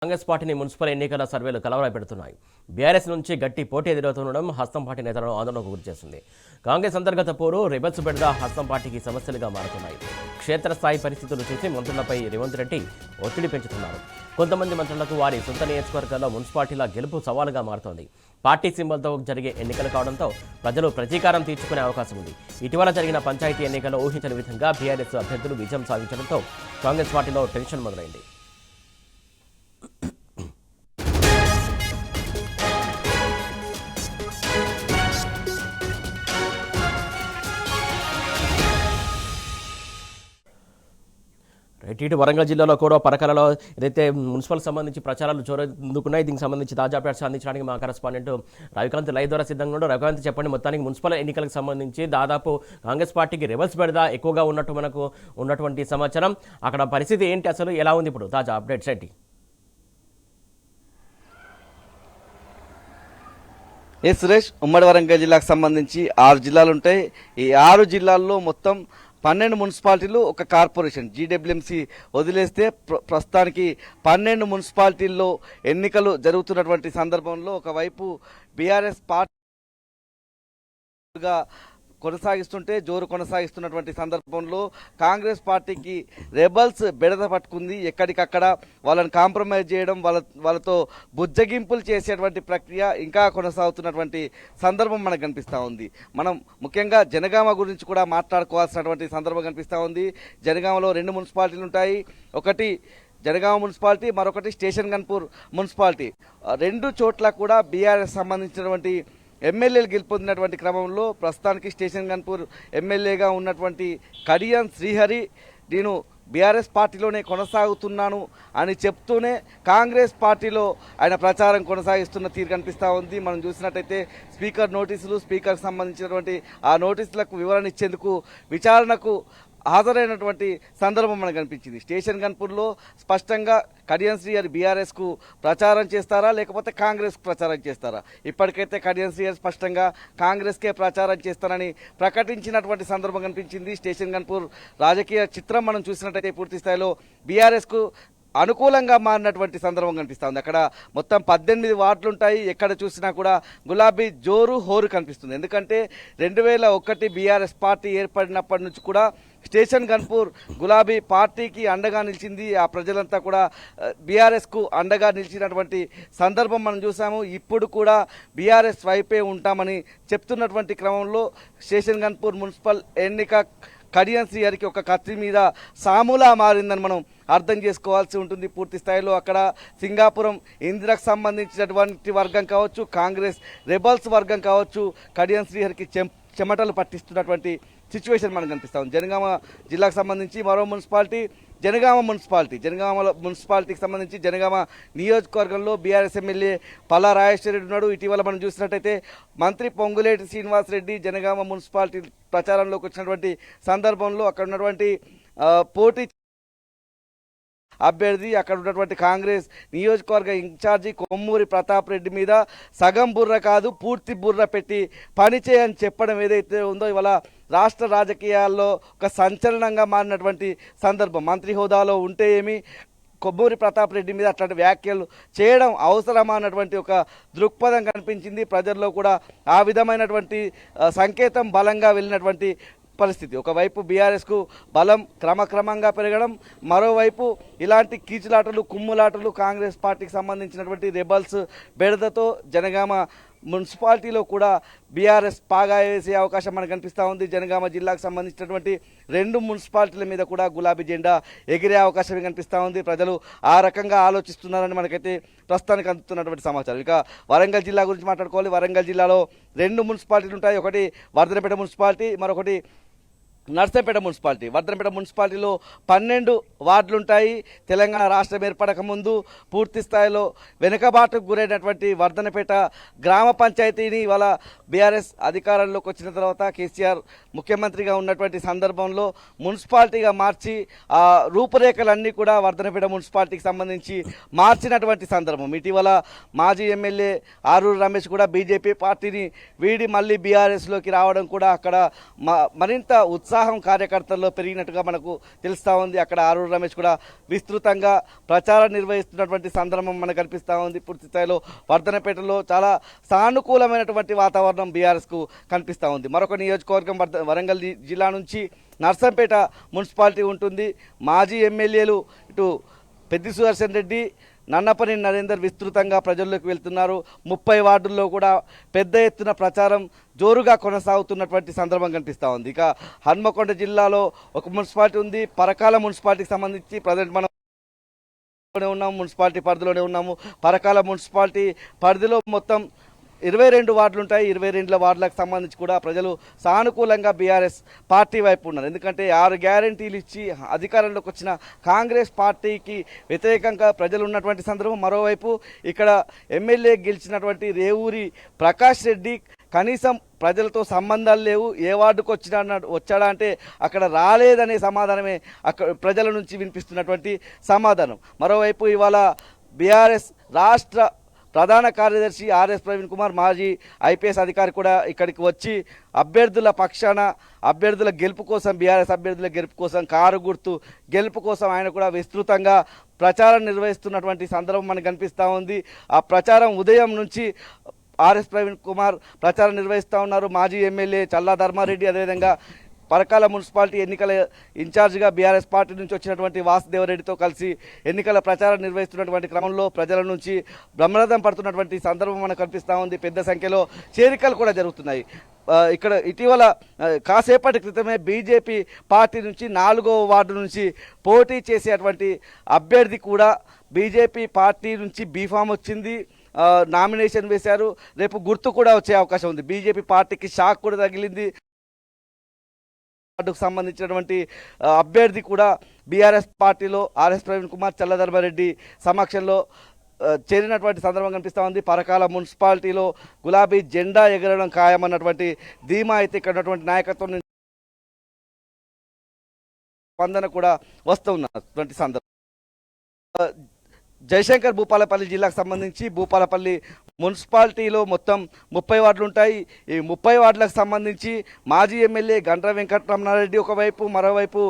కాంగ్రెస్ పార్టీని మున్సిపల్ ఎన్నికల సర్వేలు కలవరపెడుతున్నాయి. బీఆర్ఎస్ నుంచి గట్టి పోటీ ఎదురవుతుండడం హస్తం పార్టీ నేతలను ఆందోళనకు గురిచేస్తుంది. కాంగ్రెస్ అంతర్గత పోరు రిబల్స్ బెడద హస్తం పార్టీకి సమస్యలుగా మారుతున్నాయి. క్షేత్రస్థాయి పరిస్థితులు చూసి మంత్రులపై రేవంత్ రెడ్డి ఒత్తిడి పెంచుతున్నారు. కొంతమంది మంత్రులకు వారి సొంత నియోజకవర్గాల్లో మున్సిపాలిటీల గెలుపు సవాలుగా మారుతోంది. పార్టీ సింబల్తో జరిగే ఎన్నికలు కావడంతో ప్రజలు ప్రతీకారం తీర్చుకునే అవకాశం ఉంది. ఇటీవల జరిగిన పంచాయతీ ఎన్నికల్లో ఊహించని విధంగా బీఆర్ఎస్ అభ్యర్థులు విజయం సాధించడంతో కాంగ్రెస్ పార్టీలో టెన్షన్ మొదలైంది. ఇటు వరంగల్ జిల్లాలో కూడా పరకాలలో ఏదైతే మున్సిపల్ సంబంధించి ప్రచారాలు జోరందుకున్నాయి. దీనికి సంబంధించి తాజా అప్డేట్స్ అందించడానికి మా కరెస్పాండెంట్ రవికాంత్ లైవ్ ద్వారా సిద్ధంగా ఉన్నాడు. రవికాంత్, చెప్పండి, మొత్తానికి మున్సిపల్ ఎన్నికలకు సంబంధించి దాదాపు కాంగ్రెస్ పార్టీకి రివర్స్ బెడద ఎక్కువగా ఉన్నట్టు మనకు ఉన్నటువంటి సమాచారం. అక్కడ పరిస్థితి ఏంటి, అసలు ఎలా ఉంది ఇప్పుడు తాజా అప్డేట్స్ ఏంటి? సురేష్, ఉమ్మడి వరంగల్ జిల్లాకు సంబంధించి 6 జిల్లాలు ఉంటాయి. ఈ 6 జిల్లాల్లో మొత్తం 12 మున్సిపాలిటీలు, ఒక కార్పొరేషన్ జీడబ్ల్యూఎంసీ వదిలేస్తే ప్రస్తుతానికి 12 మున్సిపాలిటీల్లో ఎన్నికలు జరుగుతున్నటువంటి సందర్భంలో ఒకవైపు బీఆర్ఎస్ పార్టీగా కొనసాగిస్తుంటే జోరు కొనసాగిస్తున్నటువంటి సందర్భంలో కాంగ్రెస్ పార్టీకి రెబల్స్ బెడద పట్టుకుంది. ఎక్కడికక్కడ వాళ్ళని కాంప్రమైజ్ చేయడం, వాళ్ళతో బుజ్జగింపులు చేసేటువంటి ప్రక్రియ ఇంకా కొనసాగుతున్నటువంటి సందర్భం మనకు కనిపిస్తూ ఉంది. మనం ముఖ్యంగా జనగామ గురించి కూడా మాట్లాడుకోవాల్సినటువంటి సందర్భం కనిపిస్తూ ఉంది. జనగామలో 2 మున్సిపాలిటీలు ఉంటాయి. ఒకటి జనగామ మున్సిపాలిటీ, మరొకటి స్టేషన్ గన్పూర్ మున్సిపాలిటీ. 2 చోట్ల కూడా బీఆర్ఎస్ సంబంధించినటువంటి ఎమ్మెల్యేలు గెలుపొందినటువంటి క్రమంలో ప్రస్తుతానికి స్టేషన్ గన్పూర్ ఎమ్మెల్యేగా ఉన్నటువంటి కడియం శ్రీహరి, నేను బీఆర్ఎస్ పార్టీలోనే కొనసాగుతున్నాను అని చెప్తూనే కాంగ్రెస్ పార్టీలో ఆయన ప్రచారం కొనసాగిస్తున్న తీరు కనిపిస్తూ ఉంది. మనం చూసినట్టయితే స్పీకర్ నోటీసులు, స్పీకర్కి సంబంధించినటువంటి ఆ నోటీసులకు వివరణ ఇచ్చేందుకు విచారణకు హాజరైనటువంటి సందర్భం మనకు కనిపించింది. స్టేషన్ గన్పూర్లో స్పష్టంగా కడియం శ్రీహరి బీఆర్ఎస్కు ప్రచారం చేస్తారా లేకపోతే కాంగ్రెస్కు ప్రచారం చేస్తారా? ఇప్పటికైతే కడియం శ్రీహరి స్పష్టంగా కాంగ్రెస్కే ప్రచారం చేస్తారని ప్రకటించినటువంటి సందర్భం కనిపించింది. స్టేషన్ గన్పూర్ రాజకీయ చిత్రం మనం చూసినట్టయితే పూర్తి స్థాయిలో బీఆర్ఎస్కు అనుకూలంగా మారినటువంటి సందర్భం కనిపిస్తుంది. అక్కడ మొత్తం 18 వార్డులు ఉంటాయి. ఎక్కడ చూసినా కూడా గులాబీ జోరు హోరు కనిపిస్తుంది. ఎందుకంటే 2001 బీఆర్ఎస్ పార్టీ ఏర్పడినప్పటి నుంచి కూడా స్టేషన్ గన్పూర్ గులాబీ పార్టీకి అండగా నిలిచింది. ఆ ప్రజలంతా కూడా బీఆర్ఎస్కు అండగా నిలిచినటువంటి సందర్భం మనం చూసాము. ఇప్పుడు కూడా బీఆర్ఎస్ వైపే ఉంటామని చెప్తున్నటువంటి క్రమంలో స్టేషన్ గన్పూర్ మున్సిపల్ ఎన్నిక కడియం శ్రీహరికి ఒక కత్తి మీద సాములా మారిందని మనం అర్థం చేసుకోవాల్సి ఉంటుంది. పూర్తి స్థాయిలో అక్కడ సింగాపురం ఇందిరకు సంబంధించినటువంటి వర్గం కావచ్చు, కాంగ్రెస్ రెబల్స్ వర్గం కావచ్చు, కడియం శ్రీహరికి చెమటలు పట్టిస్తున్నటువంటి సిచ్యువేషన్ మనకు కనిపిస్తాం. జనగామ జిల్లాకు సంబంధించి మరో మున్సిపాలిటీ జనగామ మున్సిపాలిటీకి సంబంధించి జనగామ నియోజకవర్గంలో బీఆర్ఎస్ ఎమ్మెల్యే పల్లా రాజేశ్వర రెడ్డి ఉన్నాడు. ఇటీవల మనం చూసినట్టయితే మంత్రి పొంగులేటి శ్రీనివాసరెడ్డి జనగామ మున్సిపాలిటీ ప్రచారంలోకి వచ్చినటువంటి సందర్భంలో అక్కడ ఉన్నటువంటి పోటీ అభ్యర్థి, అక్కడ ఉన్నటువంటి కాంగ్రెస్ నియోజకవర్గ ఇన్ఛార్జి కొమ్మూరి ప్రతాప్ రెడ్డి మీద సగం బుర్ర కాదు పూర్తి బుర్ర పెట్టి పనిచేయని చెప్పడం ఏదైతే ఉందో ఇవాళ రాష్ట్ర రాజకీయాల్లో ఒక సంచలనంగా మారినటువంటి సందర్భం. మంత్రి హోదాలో ఉంటే ఏమి, కొమ్మూరి ప్రతాప్ రెడ్డి మీద అట్లాంటి వ్యాఖ్యలు చేయడం అవసరమా అన్నటువంటి ఒక దృక్పథం కనిపించింది. ప్రజల్లో కూడా ఆ విధమైనటువంటి సంకేతం బలంగా వెళ్ళినటువంటి పరిస్థితి. ఒకవైపు బీఆర్ఎస్కు బలం క్రమక్రమంగా పెరగడం, మరోవైపు ఇలాంటి కీచులాటలు కుమ్ములాటలు కాంగ్రెస్ పార్టీకి సంబంధించినటువంటి రెబల్స్ బెడదతో జనగామ మున్సిపాలిటీలో కూడా బీఆర్ఎస్ పాగా వేసే అవకాశం మనకు కనిపిస్తూ ఉంది. జనగామ జిల్లాకు సంబంధించినటువంటి 2 మున్సిపాలిటీల మీద కూడా గులాబీ జెండా ఎగిరే అవకాశం కనిపిస్తూ ఉంది. ప్రజలు ఆ రకంగా ఆలోచిస్తున్నారని మనకైతే ప్రస్తుతానికి అందుతున్నటువంటి సమాచారం. ఇక వరంగల్ జిల్లా గురించి మాట్లాడుకోవాలి. వరంగల్ జిల్లాలో 2 మున్సిపాలిటీలు ఉంటాయి. ఒకటి వర్ధనపేట మున్సిపాలిటీ, మరొకటి నర్సంపేట మున్సిపాలిటీ. వర్ధనపేట మున్సిపాలిటీలో 12 వార్డులు ఉంటాయి. తెలంగాణ రాష్ట్రం ఏర్పడక ముందు పూర్తి స్థాయిలో వెనుకబాటుకు గురైనటువంటి వర్ధనపేట గ్రామ పంచాయతీని ఇవాళ బీఆర్ఎస్ అధికారంలోకి వచ్చిన తర్వాత కేసీఆర్ ముఖ్యమంత్రిగా ఉన్నటువంటి సందర్భంలో మున్సిపాలిటీగా మార్చి ఆ రూపురేఖలన్నీ కూడా వర్ధనపేట మున్సిపాలిటీకి సంబంధించి మార్చినటువంటి సందర్భం. ఇటీవల మాజీ ఎమ్మెల్యే ఆరూరు రమేష్ కూడా బీజేపీ పార్టీని వీడి మళ్ళీ బీఆర్ఎస్లోకి రావడం కూడా అక్కడ మరింత ఉత్సాహం ఉత్సాహం కార్యకర్తల్లో పెరిగినట్టుగా మనకు తెలుస్తూ ఉంది. అక్కడ ఆరూరు రమేష్ కూడా విస్తృతంగా ప్రచారం నిర్వహిస్తున్నటువంటి సందర్భం మనకు కనిపిస్తూ ఉంది. పూర్తి స్థాయిలో వర్ధనపేటలో చాలా సానుకూలమైనటువంటి వాతావరణం బీఆర్ఎస్కు కనిపిస్తూ ఉంది. మరొక నియోజకవర్గం వరంగల్ జిల్లా నుంచి నర్సంపేట మున్సిపాలిటీ ఉంటుంది. మాజీ ఎమ్మెల్యేలు ఇటు పెద్ది సుదర్శన్ రెడ్డి, నన్నపని నరేందర్ విస్తృతంగా ప్రజల్లోకి వెళ్తున్నారు. 30 వార్డుల్లో కూడా పెద్ద ఎత్తున ప్రచారం జోరుగా కొనసాగుతున్నటువంటి సందర్భం కనిపిస్తూ ఉంది. ఇక హన్మకొండ జిల్లాలో ఒక మున్సిపాలిటీ ఉంది. పరకాల మున్సిపాలిటీకి సంబంధించి ప్రజెంట్ మనం మున్సిపాలిటీ పరిధిలోనే ఉన్నాము. పరకాల మున్సిపాలిటీ పరిధిలో మొత్తం 22 వార్డులు ఉంటాయి. 22 వార్డులకు సంబంధించి కూడా ప్రజలు సానుకూలంగా బీఆర్ఎస్ పార్టీ వైపు ఉన్నారు. ఎందుకంటే 6 గ్యారంటీలు ఇచ్చి అధికారంలోకి వచ్చిన కాంగ్రెస్ పార్టీకి వ్యతిరేకంగా ప్రజలు ఉన్నటువంటి సందర్భం. మరోవైపు ఇక్కడ ఎమ్మెల్యే గెలిచినటువంటి రేవూరి ప్రకాష్ రెడ్డి కనీసం ప్రజలతో సంబంధాలు లేవు, ఏ వార్డుకు వచ్చాడా అంటే అక్కడ రాలేదనే సమాధానమే అక్కడ ప్రజల నుంచి వినిపిస్తున్నటువంటి సమాధానం. మరోవైపు ఇవాళ బీఆర్ఎస్ రాష్ట్ర ప్రధాన కార్యదర్శి ఆర్ఎస్ ప్రవీణ్ కుమార్, మాజీ ఐపీఎస్ అధికారి కూడా ఇక్కడికి వచ్చి అభ్యర్థుల పక్షాన అభ్యర్థుల గెలుపు కోసం, బీఆర్ఎస్ అభ్యర్థుల గెలుపు కోసం, కారు గుర్తు గెలుపు కోసం ఆయన కూడా విస్తృతంగా ప్రచారం నిర్వహిస్తున్నటువంటి సందర్భం మనకు కనిపిస్తూ ఉంది. ఆ ప్రచారం ఉదయం నుంచి ఆర్ఎస్ ప్రవీణ్ కుమార్ ప్రచారం నిర్వహిస్తూ ఉన్నారు. మాజీ ఎమ్మెల్యే చల్లా ధర్మారెడ్డి, అదేవిధంగా పరకాల మున్సిపాలిటీ ఎన్నికల ఇన్ఛార్జిగా బీఆర్ఎస్ పార్టీ నుంచి వచ్చినటువంటి వాసుదేవరెడ్డితో కలిసి ఎన్నికల ప్రచారం నిర్వహిస్తున్నటువంటి క్రమంలో ప్రజల నుంచి బ్రహ్మరథం పడుతున్నటువంటి సందర్భం మనకు కనిపిస్తూ ఉంది. పెద్ద సంఖ్యలో చేరికలు కూడా జరుగుతున్నాయి. ఇక్కడ ఇటీవల కాసేపటి క్రితమే బీజేపీ పార్టీ నుంచి 4వ వార్డు నుంచి పోటీ చేసేటువంటి అభ్యర్థి కూడా బీజేపీ పార్టీ నుంచి బీఫామ్ వచ్చింది, నామినేషన్ వేశారు. రేపు గుర్తు కూడా వచ్చే అవకాశం ఉంది. బీజేపీ పార్టీకి షాక్ కూడా తగిలింది. వార్డుకు సంబంధించినటువంటి అభ్యర్థి కూడా బీఆర్ఎస్ పార్టీలో ఆర్ఎస్ ప్రవీణ్ కుమార్, చల్లధర్మారెడ్డి సమక్షంలో చేరినటువంటి సందర్భం కనిపిస్తూ ఉంది. పరకాల మున్సిపాలిటీలో గులాబీ జెండా ఎగరడం ఖాయమన్నటువంటి ధీమా అయితే ఇక్కడ ఉన్నటువంటి నాయకత్వం స్పందన కూడా వస్తున్నటువంటి సందర్భం. జయశంకర్ భూపాలపల్లి జిల్లాకు సంబంధించి భూపాలపల్లి మున్సిపాలిటీలో మొత్తం 30 వార్డులు ఉంటాయి. ఈ 30 వార్డులకు సంబంధించి మాజీ ఎమ్మెల్యే గండ్ర వెంకటరమణారెడ్డి ఒకవైపు, మరోవైపు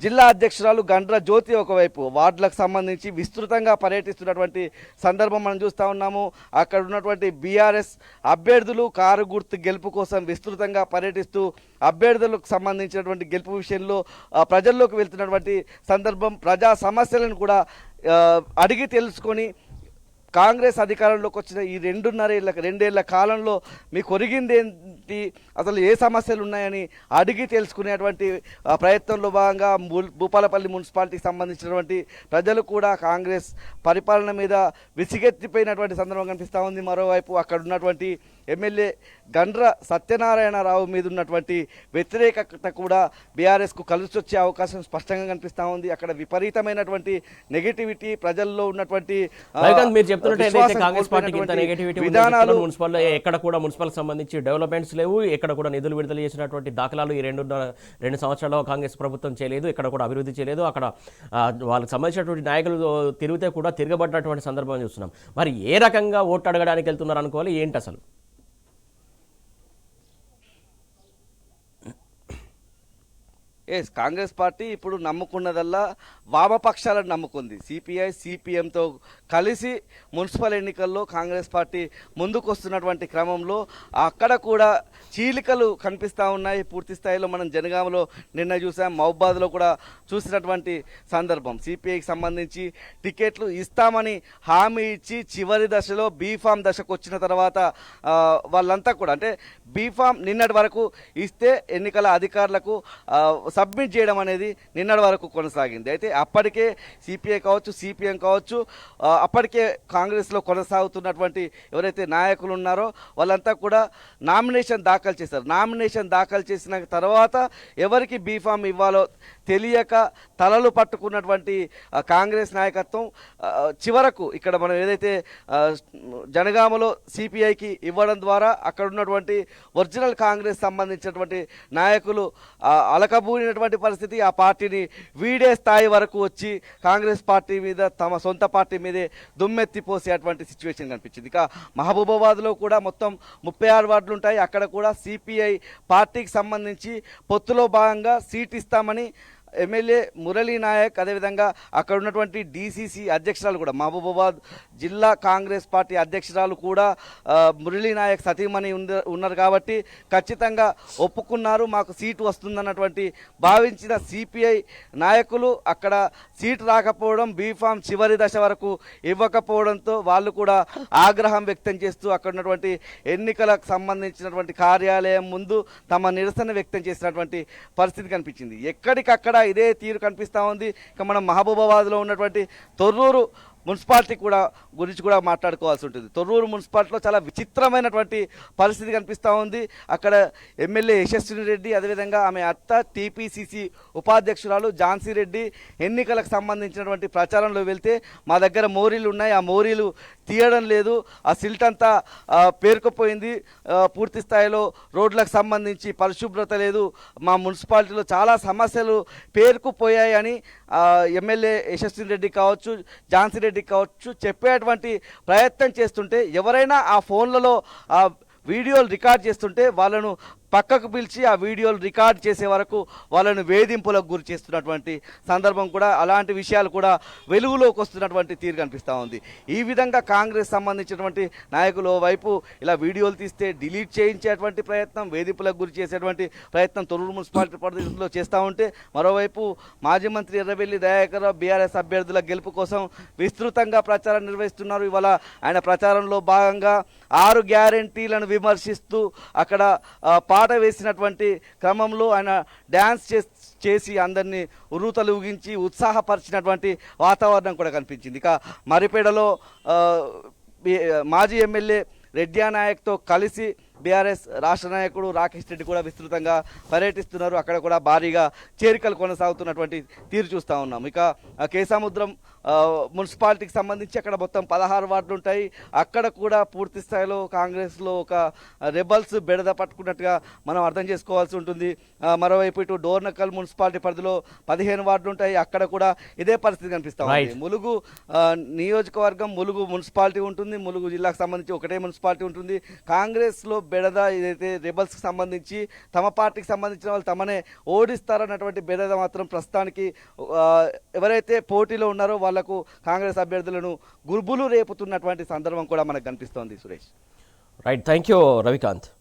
జిల్లా అధ్యక్షురాలు గండ్ర జ్యోతి ఒకవైపు వార్డులకు సంబంధించి విస్తృతంగా పర్యటిస్తున్నటువంటి సందర్భం మనం చూస్తూ ఉన్నాము. అక్కడ ఉన్నటువంటి బీఆర్ఎస్ అభ్యర్థులు కారు గుర్తు గెలుపు కోసం విస్తృతంగా పర్యటిస్తూ అభ్యర్థులకు సంబంధించినటువంటి గెలుపు విషయంలో ప్రజల్లోకి వెళ్తున్నటువంటి సందర్భం. ప్రజా సమస్యలను కూడా అడిగి తెలుసుకొని కాంగ్రెస్ అధికారంలోకి వచ్చిన ఈ 2.5 కాలంలో మీకు ఒరిగిందేంటి, అసలు ఏ సమస్యలు ఉన్నాయని అడిగి తెలుసుకునేటువంటి ప్రయత్నంలో భాగంగా భూపాలపల్లి మున్సిపాలిటీకి సంబంధించినటువంటి ప్రజలు కూడా కాంగ్రెస్ పరిపాలన మీద విసిగెత్తిపోయినటువంటి సందర్భం కనిపిస్తూ ఉంది. మరోవైపు అక్కడ ఉన్నటువంటి ఎమ్మెల్యే గండ్ర సత్యనారాయణరావు మీద ఉన్నటువంటి వ్యతిరేకత కూడా బీఆర్ఎస్కు కలిసి వచ్చే అవకాశం స్పష్టంగా కనిపిస్తూ ఉంది. అక్కడ విపరీతమైనటువంటి నెగిటివిటీ ప్రజల్లో ఉన్నటువంటి విధానాలు మున్సిపల్ ఎక్కడ కూడా మున్సిపల్ సంబంధించి డెవలప్మెంట్స్ లేవు, ఎక్కడ కూడా నిధులు విడుదల చేసినటువంటి దాఖలాలు ఈ 2 సంవత్సరాల్లో కాంగ్రెస్ ప్రభుత్వం చేయలేదు, ఎక్కడ కూడా అభివృద్ధి చేయలేదు. అక్కడ వాళ్ళకి సంబంధించినటువంటి నాయకులు తిరిగితే కూడా తిరగబడినటువంటి సందర్భం చూస్తున్నాం. మరి ఏ రకంగా ఓటు అడగడానికి వెళ్తున్నారు అనుకోవాలి, ఏంటి అసలు? కాంగ్రెస్ పార్టీ ఇప్పుడు నమ్ముకున్నదల్లా వామపక్షాలను నమ్ముకుంది. సిపిఐ సిపిఎంతో కలిసి మున్సిపల్ ఎన్నికల్లో కాంగ్రెస్ పార్టీ ముందుకు వస్తున్నటువంటి క్రమంలో అక్కడ కూడా చీలికలు కనిపిస్తూ ఉన్నాయి. పూర్తి స్థాయిలో మనం జనగామలో నిన్న చూసాం, మహబూబాద్లో కూడా చూసినటువంటి సందర్భం. సిపిఐకి సంబంధించి టికెట్లు ఇస్తామని హామీ ఇచ్చి చివరి దశలో బీఫామ్ దశకు వచ్చిన తర్వాత వాళ్ళంతా కూడా అంటే బీఫామ్ నిన్నటి వరకు ఇస్తే ఎన్నికల అధికారులకు సబ్మిట్ చేయడం అనేది నిన్నటి వరకు కొనసాగింది. అయితే అప్పటికే సిపిఐ కావచ్చు, సిపిఎం కావచ్చు, అప్పటికే కాంగ్రెస్లో కొనసాగుతున్నటువంటి ఎవరైతే నాయకులు ఉన్నారో వాళ్ళంతా కూడా నామినేషన్ దాఖలు చేశారు. నామినేషన్ దాఖలు చేసిన తర్వాత ఎవరికి బీఫామ్ ఇవ్వాలో తెలియక తలలు పట్టుకున్నటువంటి కాంగ్రెస్ నాయకత్వం చివరకు ఇక్కడ మనం ఏదైతే జనగామలో సిపిఐకి ఇవ్వడం ద్వారా అక్కడ ఉన్నటువంటి ఒరిజినల్ కాంగ్రెస్ సంబంధించినటువంటి నాయకులు అలకబూని దిగజారినటువంటి పరిస్థితి, ఆ పార్టీని వీడే స్థాయి వరకు వచ్చి కాంగ్రెస్ పార్టీ మీద తమ సొంత పార్టీ మీదే దుమ్మెత్తిపోసేటువంటి సిచ్యువేషన్ కనిపించింది. ఇక మహబూబాబాద్లో కూడా మొత్తం 36 వార్డులు ఉంటాయి. అక్కడ కూడా సిపిఐ పార్టీకి సంబంధించి పొత్తులో భాగంగా సీట్ ఇస్తామని ఎమ్మెల్యే మురళీ నాయక్, అదేవిధంగా అక్కడ ఉన్నటువంటి డిసిసి అధ్యక్షురాలు కూడా, మహబూబాబాద్ జిల్లా కాంగ్రెస్ పార్టీ అధ్యక్షురాలు కూడా మురళీ నాయక్ సతీమణి ఉన్నారు కాబట్టి ఖచ్చితంగా ఒప్పుకున్నారు, మాకు సీటు వస్తుందన్నటువంటి భావించిన సిపిఐ నాయకులు అక్కడ సీటు రాకపోవడం, బీఫామ్ చివరి దశ వరకు ఇవ్వకపోవడంతో వాళ్ళు కూడా ఆగ్రహం వ్యక్తం చేస్తూ అక్కడ ఉన్నటువంటి ఎన్నికలకు సంబంధించినటువంటి కార్యాలయం ముందు తమ నిరసన వ్యక్తం చేసినటువంటి పరిస్థితి కనిపించింది. ఎక్కడికక్కడ ఇదే తీరు కనిపిస్తూ ఉంది. ఇక మనం మహబూబాబాద్లో ఉన్నటువంటి తొర్రూరు మున్సిపాలిటీ గురించి కూడా మాట్లాడుకోవాల్సి ఉంటుంది. తొర్రూరు మున్సిపాలిటీలో చాలా విచిత్రమైనటువంటి పరిస్థితి కనిపిస్తూ ఉంది. అక్కడ ఎమ్మెల్యే యశస్విని రెడ్డి, అదేవిధంగా ఆమె అత్త టీపీసీసీ ఉపాధ్యక్షురాలు ఝాన్సీ రెడ్డి ఎన్నికలకు సంబంధించినటువంటి ప్రచారంలో వెళ్తే మా దగ్గర మోరీలు ఉన్నాయి, ఆ మోరీలు తీయడం లేదు, ఆ సిల్ట్ అంతా పేరుకుపోయింది, పూర్తి స్థాయిలో రోడ్లకు సంబంధించి పరిశుభ్రత లేదు, మా మున్సిపాలిటీలో చాలా సమస్యలు పేరుకుపోయాయి అని ఎమ్మెల్యే యశస్విని రెడ్డి కావచ్చు, ఝాన్సీ రెడ్డి కావచ్చు చెప్పేటువంటి ప్రయత్నం చేస్తుంటే, ఎవరైనా ఆ ఫోన్లలో ఆ వీడియోలు రికార్డ్ చేస్తుంటే వాళ్ళను పక్కకు పిలిచి ఆ వీడియోలు రికార్డ్ చేసే వరకు వాళ్ళను వేధింపులకు గురి చేస్తున్నటువంటి సందర్భం కూడా, అలాంటి విషయాలు కూడా వెలుగులోకి వస్తున్నటువంటి తీరు కనిపిస్తూ ఉంది. ఈ విధంగా కాంగ్రెస్ సంబంధించినటువంటి నాయకులు వైపు ఇలా వీడియోలు తీస్తే డిలీట్ చేయించేటువంటి ప్రయత్నం, వేధింపులకు గురి చేసేటువంటి ప్రయత్నం తొర్రూరు మున్సిపాలిటీ పరిధిలో చేస్తూ ఉంటే, మరోవైపు మాజీ మంత్రి ఎర్రబెల్లి దయాకర్ రావు బీఆర్ఎస్ అభ్యర్థుల గెలుపు కోసం విస్తృతంగా ప్రచారం నిర్వహిస్తున్నారు. ఇవాళ ఆయన ప్రచారంలో భాగంగా 6 గ్యారెంటీలను విమర్శిస్తూ అక్కడ పాట వేసినటువంటి క్రమంలో ఆయన డ్యాన్స్ చేసి అందరినీ ఉర్రూతలు ఊగించి ఉత్సాహపరిచినటువంటి వాతావరణం కూడా కనిపించింది. ఇక మరిపేడలో మాజీ ఎమ్మెల్యే రెడ్డి నాయక్తో కలిసి బీఆర్ఎస్ రాష్ట్ర నాయకుడు రాకేష్ రెడ్డి కూడా విస్తృతంగా పర్యటిస్తున్నారు. అక్కడ కూడా భారీగా చేరికలు కొనసాగుతున్నటువంటి తీరు చూస్తూ ఉన్నాం. ఇక కేసాముద్రం మున్సిపాలిటీకి సంబంధించి అక్కడ మొత్తం 16 వార్డులు ఉంటాయి. అక్కడ కూడా పూర్తి స్థాయిలో కాంగ్రెస్లో ఒక రెబల్స్ బెడద పట్టుకున్నట్టుగా మనం అర్థం చేసుకోవాల్సి ఉంటుంది. మరోవైపు ఇటు డోర్నకల్ మున్సిపాలిటీ పరిధిలో 15 వార్డులు ఉంటాయి. అక్కడ కూడా ఇదే పరిస్థితి కనిపిస్తూ ఉంది. ములుగు నియోజకవర్గం, ములుగు మున్సిపాలిటీ ఉంటుంది. ములుగు జిల్లాకు సంబంధించి ఒకటే మున్సిపాలిటీ ఉంటుంది. కాంగ్రెస్లో బెడద ఏదైతే రెబల్స్కి సంబంధించి తమ పార్టీకి సంబంధించిన వాళ్ళు తమనే ఓడిస్తారన్నటువంటి బెడద మాత్రం ప్రస్తుతానికి ఎవరైతే పోటీలో ఉన్నారో వాళ్లకు కాంగ్రెస్ అభ్యర్థులను గుర్బులు రేపుతున్నటువంటి సందర్భం కూడా మనకు కనిపిస్తోంది. Suresh, right, thank you Ravikanth.